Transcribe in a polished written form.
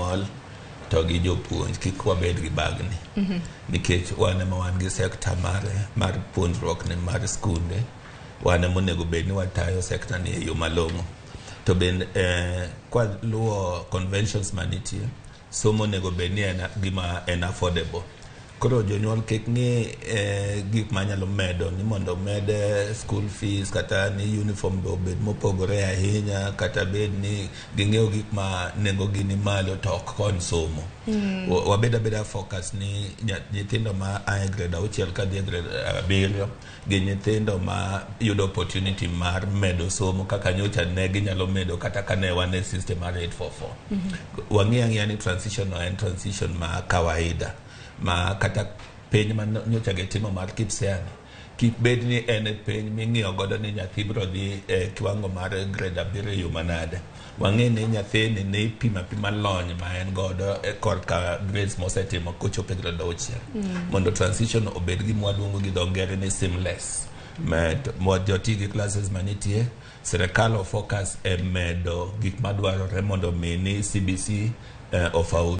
jonyuol to gi jopuonj kik wabed gi bagni nikech wan ema wan gi sekta mar puonjruok ne mar skunde wan ema onego bed ni watayo sekta ni e yo malong'o to bende kwa luwo conventions manitie somo onego bed ni gima en affordable koro jonyuol kik ng'i gik manyalo medo ni mondo med school fees kata ni uniform do bed mopogore ahinya kata bed ni ging'eyo gik ma nengogi ni malo to ok kon somo wabeda focus ni nyithindo ma ae grade 6 ka dhi grade 7 gi nyithindo ma yudo opportunity mar medo somo kaka nyocha ne ginyalo medo kata kane wan e system mar 844 wang'eya ni transition no en transition ma kawaida ma kata piny ma nyocha getimo mar kipseani kik bed ni en piny ming'iyo godo ni nyathi biro dhi kiwango mar grade 7 yo manade wang'e ni nyathini ne pima lony ma en godo korka grades mosetimo kochopo grade 6 mondo transition obed gi mwaluongo gi dongere ni seamless joti gi classes manitie serikal focus e medo gik madwarore mondo mi ni CBC ofau